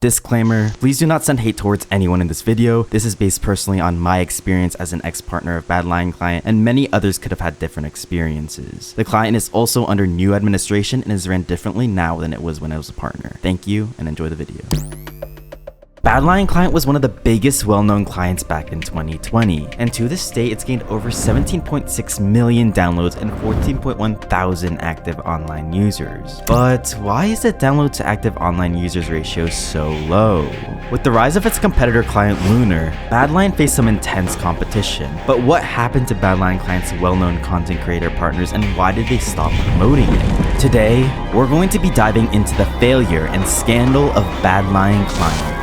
Disclaimer, please do not send hate towards anyone in this video. This is based personally on my experience as an ex-partner of Badlion client, and many others could have had different experiences. The client is also under new administration and is ran differently now than it was when I was a partner. Thank you and enjoy the video. Badlion client was one of the biggest well-known clients back in 2020, and to this day it's gained over 17.6 million downloads and 14.1 thousand active online users. But why is the download to active online users ratio so low? With the rise of its competitor client LUNAR, Badlion faced some intense competition. But what happened to Badlion client's well-known content creator partners, and why did they stop promoting it? Today, we're going to be diving into the failure and scandal of Badlion client.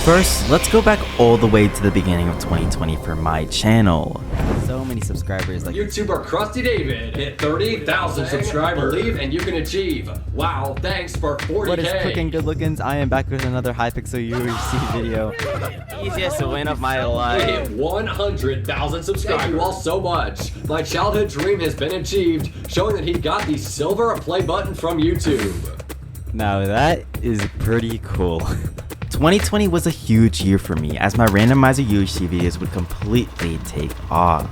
First, let's go back all the way to the beginning of 2020 for my channel. So many subscribers like YouTuber krustydavid hit 30,000 subscribers. Believe and you can achieve. Wow, thanks for 40K. What is cooking, good lookins? I am back with another Hypixel UHC video. Easiest win of my life. We hit 100,000 subscribers. Thank you all so much. My childhood dream has been achieved, showing that he got the silver play button from YouTube. Now that is pretty cool. 2020 was a huge year for me, as my randomizer UHC videos would completely take off.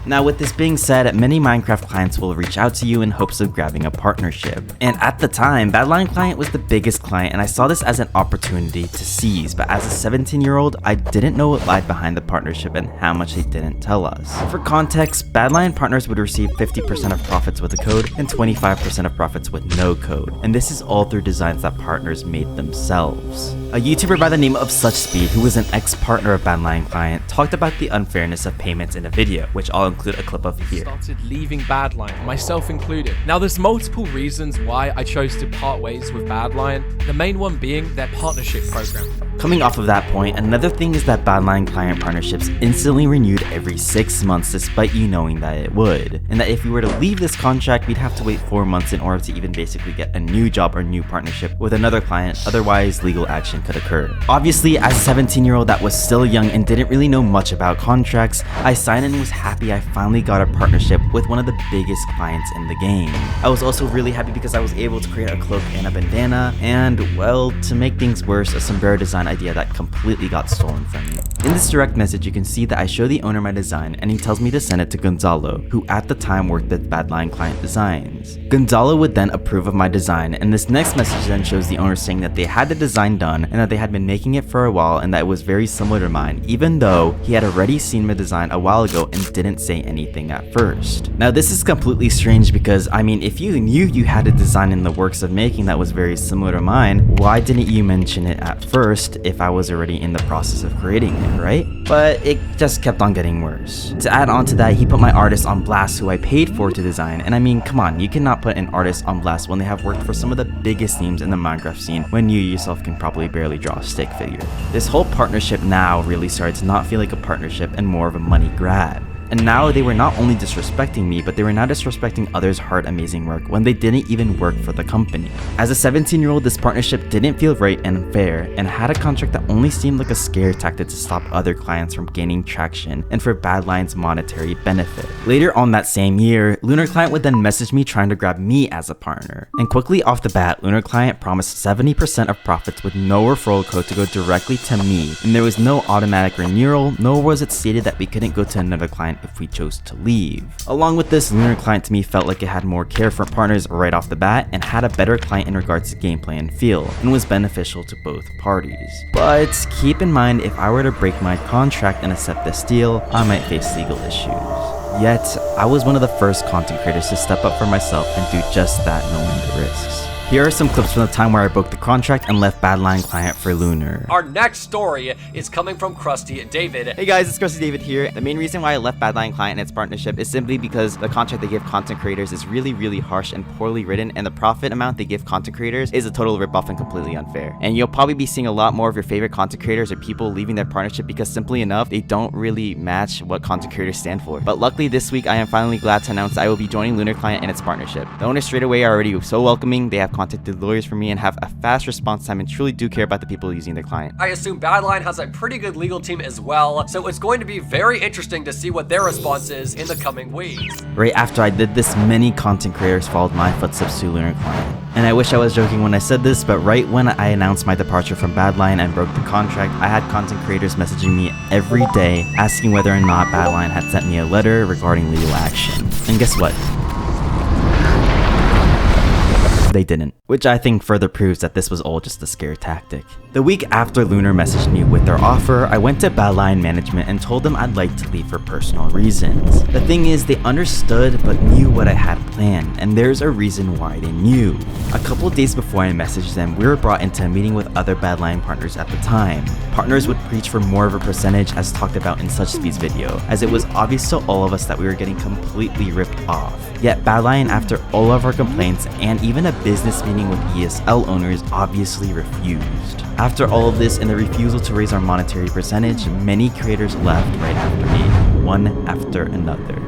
Now with this being said, many Minecraft clients will reach out to you in hopes of grabbing a partnership. And at the time, Badlion client was the biggest client, and I saw this as an opportunity to seize, but as a 17-year-old, I didn't know what lied behind the partnership and how much they didn't tell us. For context, Badlion partners would receive 50% of profits with a code and 25% of profits with no code, and this is all through designs that partners made themselves. A YouTuber by the name of SuchSpeed, who was an ex-partner of Badlion client, talked about the unfairness of payments in a video, which I'll include a clip of here. Started leaving Badlion, myself included. Now there's multiple reasons why I chose to part ways with Badlion, the main one being their partnership program. Coming off of that point, another thing is that Badlion client partnerships instantly renewed every 6 months despite you knowing that it would, and that if we were to leave this contract, we'd have to wait 4 months in order to even basically get a new job or new partnership with another client, otherwise legal action could occur. Obviously, as a 17-year-old that was still young and didn't really know much about contracts, I signed and was happy I finally got a partnership with one of the biggest clients in the game. I was also really happy because I was able to create a cloak and a bandana, and well, to make things worse, a sombrero design idea that completely got stolen from me. In this direct message, you can see that I show the owner my design and he tells me to send it to Gonzalo, who at the time worked at Badlion client designs. Gonzalo would then approve of my design, and this next message then shows the owner saying that they had the design done and that they had been making it for a while and that it was very similar to mine, even though he had already seen my design a while ago and didn't say anything at first. Now this is completely strange because, I mean, if you knew you had a design in the works of making that was very similar to mine, why didn't you mention it at first if I was already in the process of creating it, right? But it just kept on getting worse. To add on to that, he put my artist on blast who I paid for to design, and I mean, come on, you cannot put an artist on blast when they have worked for some of the biggest names in the Minecraft scene when you yourself can probably barely draw a stick figure. This whole partnership now really started to not feel like a partnership and more of a money grab. And now they were not only disrespecting me, but they were now disrespecting others' hard, amazing work when they didn't even work for the company. As a 17-year-old, this partnership didn't feel right and fair, and had a contract that only seemed like a scare tactic to stop other clients from gaining traction and for Badlion's monetary benefit. Later on that same year, LUNAR client would then message me trying to grab me as a partner. And quickly off the bat, LUNAR client promised 70% of profits with no referral code to go directly to me, and there was no automatic renewal, nor was it stated that we couldn't go to another client if we chose to leave. Along with this, LUNAR client to me felt like it had more care for partners right off the bat and had a better client in regards to gameplay and feel, and was beneficial to both parties. But keep in mind, if I were to break my contract and accept this deal, I might face legal issues. Yet, I was one of the first content creators to step up for myself and do just that knowing the risks. Here are some clips from the time where I broke the contract and left Badlion client for LUNAR. Our next story is coming from krustydavid. Hey guys, it's krustydavid here. The main reason why I left Badlion client and its partnership is simply because the contract they give content creators is really harsh and poorly written, and the profit amount they give content creators is a total ripoff and completely unfair. And you'll probably be seeing a lot more of your favorite content creators or people leaving their partnership because simply enough, they don't really match what content creators stand for. But luckily this week, I am finally glad to announce I will be joining LUNAR client and its partnership. The owners straight away are already so welcoming. They have contacted lawyers for me and have a fast response time and truly do care about the people using their client. I assume Badlion has a pretty good legal team as well, so it's going to be very interesting to see what their response is in the coming weeks. Right after I did this, many content creators followed my footsteps to LUNAR client. And I wish I was joking when I said this, but right when I announced my departure from Badlion and broke the contract, I had content creators messaging me every day asking whether or not Badlion had sent me a letter regarding legal action. And guess what? They didn't, which I think further proves that this was all just a scare tactic. The week after LUNAR messaged me with their offer, I went to Badlion management and told them I'd like to leave for personal reasons. The thing is, they understood but knew what I had planned, and there's a reason why they knew. A couple days before I messaged them, we were brought into a meeting with other Badlion partners at the time. Partners would preach for more of a percentage as talked about in SuchSpeed's video, as it was obvious to all of us that we were getting completely ripped off. Yet Badlion, after all of our complaints and even a business meeting with ESL owners, obviously refused. After all of this and the refusal to raise our monetary percentage, many creators left right after me, one after another.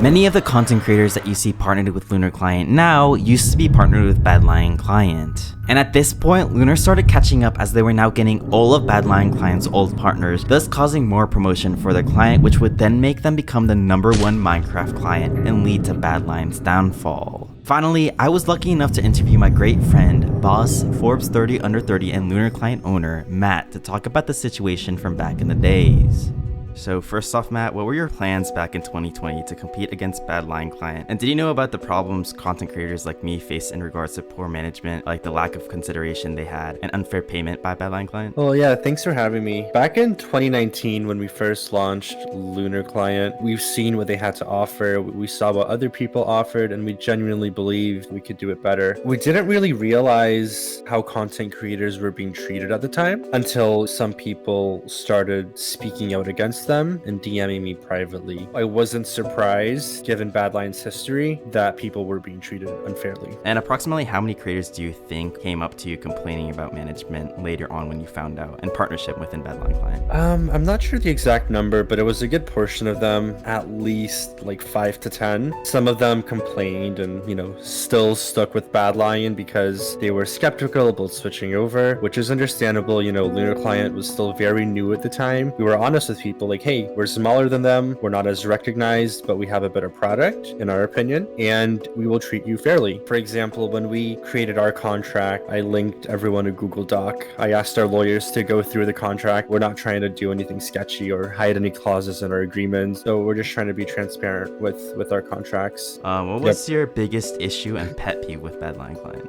Many of the content creators that you see partnered with LUNAR Client now used to be partnered with Badlion Client. And at this point, LUNAR started catching up as they were now getting all of Badlion Client's old partners, thus causing more promotion for their client, which would then make them become the #1 Minecraft client and lead to Badlion's downfall. Finally, I was lucky enough to interview my great friend, boss, Forbes 30 Under 30 and LUNAR Client owner, Matt, to talk about the situation from back in the days. So first off, Matt, what were your plans back in 2020 to compete against Badlion Client? And did you know about the problems content creators like me face in regards to poor management, like the lack of consideration they had, and unfair payment by Badlion Client? Well, yeah, thanks for having me. Back in 2019, when we first launched LUNAR Client, we've seen what they had to offer. We saw what other people offered, and we genuinely believed we could do it better. We didn't really realize how content creators were being treated at the time until some people started speaking out against them and DMing me privately. I wasn't surprised, given Badlion's history, that people were being treated unfairly. And approximately how many creators do you think came up to you complaining about management later on when you found out, and partnership within Badlion Client? I'm not sure the exact number, but it was a good portion of them, at least like 5 to 10. Some of them complained and, still stuck with Badlion because they were skeptical about switching over, which is understandable. LUNAR Client was still very new at the time. We were honest with people, like, hey, we're smaller than them, we're not as recognized, but we have a better product, in our opinion, and we will treat you fairly. For example, when we created our contract, I linked everyone a Google Doc. I asked our lawyers to go through the contract. We're not trying to do anything sketchy or hide any clauses in our agreements, so we're just trying to be transparent with our contracts. What was your biggest issue and pet peeve with Badlion Client?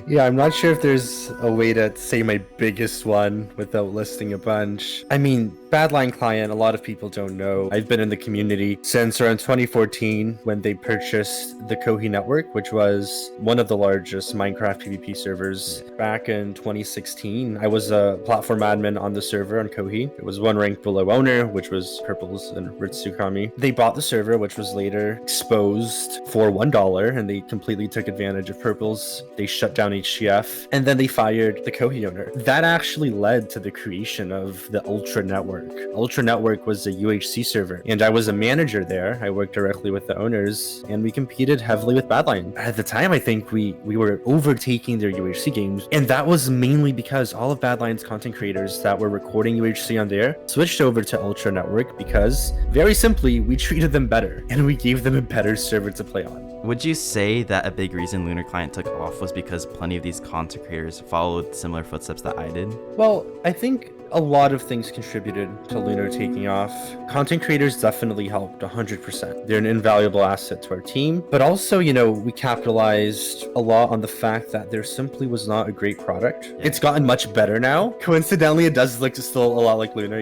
Yeah, I'm not sure if there's a way to say my biggest one without listing a bunch. I mean, Badlion Client, a lot of people don't know. I've been in the community since around 2014 when they purchased the Kohi network, which was one of the largest Minecraft PvP servers. Back in 2016, I was a platform admin on the server on Kohi. It was one rank below owner, which was Purples and Ritsukami. They bought the server, which was later exposed for $1, and they completely took advantage of Purples. They shut down HCF, and then they fired the Kohi owner. That actually led to the creation of the Ultra Network. Ultra Network was a UHC server, and I was a manager there. I worked directly with the owners, and we competed heavily with Badlion. At the time, I think we were overtaking their UHC games, and that was mainly because all of Badlion's content creators that were recording UHC on there switched over to Ultra Network because, very simply, we treated them better, and we gave them a better server to play on. Would you say that a big reason LUNAR Client took off was because plenty of these content creators followed similar footsteps that I did? Well, I think a lot of things contributed to LUNAR taking off. Content creators definitely helped 100%. They're an invaluable asset to our team, but also, we capitalized a lot on the fact that there simply was not a great product. Yeah. It's gotten much better now. Coincidentally, it does look still a lot like LUNAR,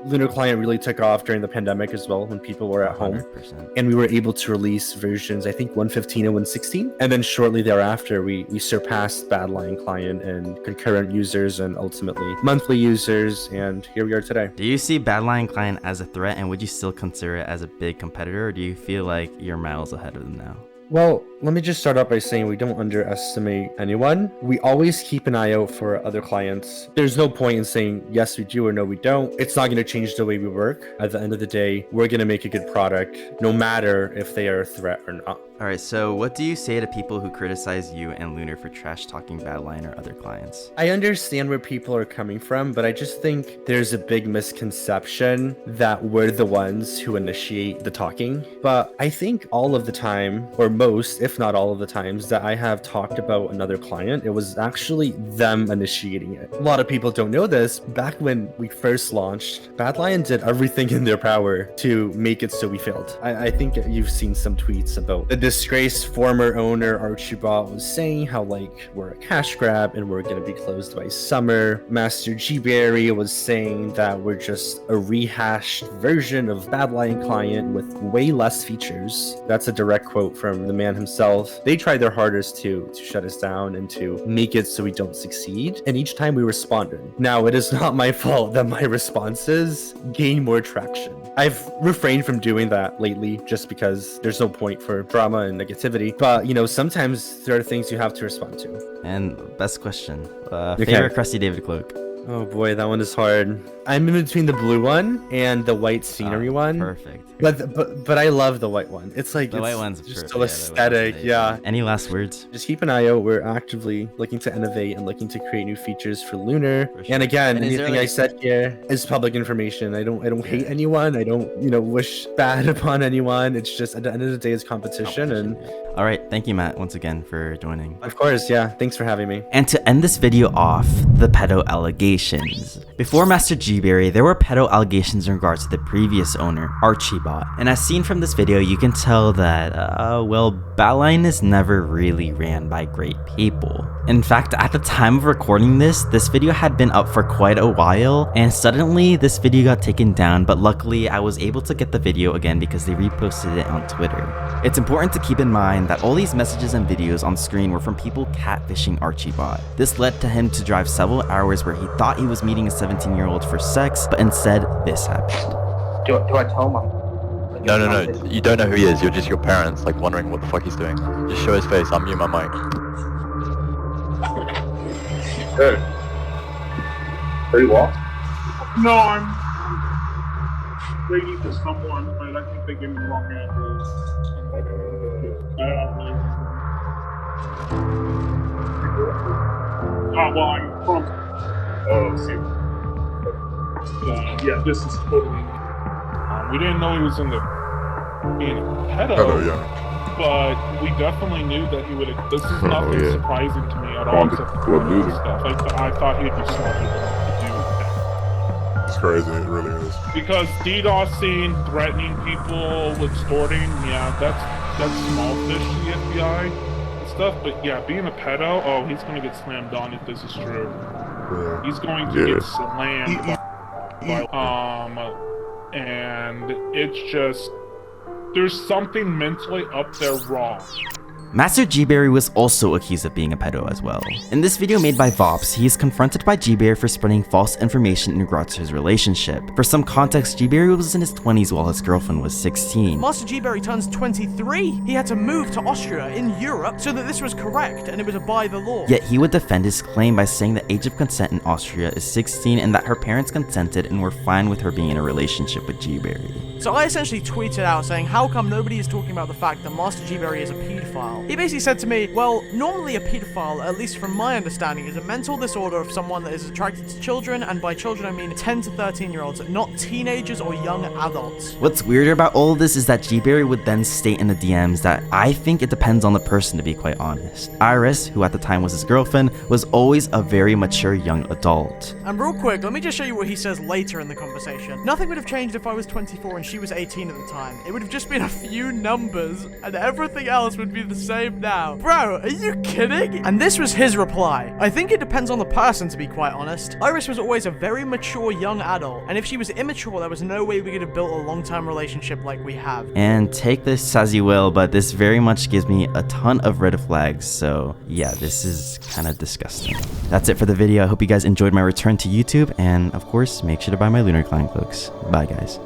LUNAR Client really took off during the pandemic as well when people were at home. 100%. And we were able to release versions, I think 115 and 116. And then shortly thereafter, we surpassed Badlion Client and concurrent users and ultimately monthly users, and here we are today. Do you see Badlion Client as a threat, and would you still consider it as a big competitor, or do you feel like you're miles ahead of them now? Well, let me just start out by saying we don't underestimate anyone. We always keep an eye out for other clients. There's no point in saying yes we do or no we don't. It's not going to change the way we work. At the end of the day, we're going to make a good product no matter if they are a threat or not. Alright, so what do you say to people who criticize you and Lunar for trash talking Badlion or other clients? I understand where people are coming from, but I just think there's a big misconception that we're the ones who initiate the talking. But I think all of the time, or most, if not all of the times, that I have talked about another client, it was actually them initiating it. A lot of people don't know this. Back when we first launched, Badlion did everything in their power to make it so we failed. I think you've seen some tweets about the disgraced former owner Archibald was saying how like we're a cash grab and we're going to be closed by summer. Master G-Berry was saying that we're just a rehashed version of Badlion client with way less features. That's a direct quote from the man himself. They tried their hardest to shut us down and to make it so we don't succeed, and each time we responded. Now, it is not my fault that my responses gain more traction. I've refrained from doing that lately just because there's no point for drama and negativity, but you know, sometimes there are things you have to respond to. And best question, favorite krustydavid cloak? Oh boy, that one is hard. I'm in between the blue one and the white scenery one. Perfect. But I love the white one. It's like The white one's just perfect. so Yeah, the white aesthetic. one's Yeah. amazing. Any last words? Just keep an eye out. We're actively looking to innovate and looking to create new features for Lunar. For sure. And again, And is there, anything I like- said here is public information. I don't hate anyone. I don't, wish bad upon anyone. It's just at the end of the day, it's competition. And All right, thank you, Matt, once again for joining. of course, yeah. Thanks for having me. And to end this video off, the pedo allegations. Before Master G-Berry, there were pedo allegations in regards to the previous owner, Archibald. And as seen from this video, you can tell that, well, Badlion is never really ran by great people. In fact, at the time of recording this video had been up for quite a while, and suddenly this video got taken down, but luckily I was able to get the video again because they reposted it on Twitter. It's important to keep in mind that all these messages and videos on screen were from people catfishing Archibald. This led to him to drive several hours where he thought he was meeting a 17-year-old for sex, but instead this happened. Do I tell him? No. You don't know who he is. You're just your parents, like, wondering what the fuck he's doing. Just show his face. I'll mute my mic. Good. Where you walk? No, I'm waiting for someone, but I think they gave me the wrong address. Well, I'm from. Oh, see. Yeah, this is totally. We didn't know he was in the being a pedo. Pedo, yeah. But we definitely knew that he would. This is nothing yeah. surprising to me at all. Except for Well, dude. stuff. I thought he'd be smart enough to do that. It's crazy, it really is. Because DDoSing, threatening people, extorting, yeah, that's small fish to the FBI and stuff. But yeah, being a pedo, oh, he's gonna get slammed on if this is true. Yeah. He's going to Yeah. get slammed. And it's just there's something mentally up there wrong. Master G-Berry was also accused of being a pedo as well. In this video made by Vops, he is confronted by G-Berry for spreading false information in regards to his relationship. For some context, G-Berry was in his 20s while his girlfriend was 16. Master G-Berry turns 23. He had to move to Austria in Europe so that this was correct and it was by the law. Yet he would defend his claim by saying the age of consent in Austria is 16 and that her parents consented and were fine with her being in a relationship with G-Berry. So I essentially tweeted out saying, how come nobody is talking about the fact that Master G-Berry is a pedophile? He basically said to me, well, normally a pedophile, at least from my understanding, is a mental disorder of someone that is attracted to children, and by children I mean 10 to 13-year-olds, not teenagers or young adults. What's weirder about all of this is that G-Berry would then state in the DMs that I think it depends on the person, to be quite honest. Iris, who at the time was his girlfriend, was always a very mature young adult. And real quick, let me just show you what he says later in the conversation. Nothing would have changed if I was 24 and she was 18 at the time. It would have just been a few numbers, and everything else would be the same now. Bro, are you kidding? And this was his reply. I think it depends on the person, to be quite honest. Iris was always a very mature young adult, and if she was immature, there was no way we could have built a long-term relationship like we have. And take this as you will, but this very much gives me a ton of red flags, so yeah, this is kind of disgusting. That's it for the video. I hope you guys enjoyed my return to YouTube, and of course, make sure to buy my Lunar client cloaks. Bye, guys.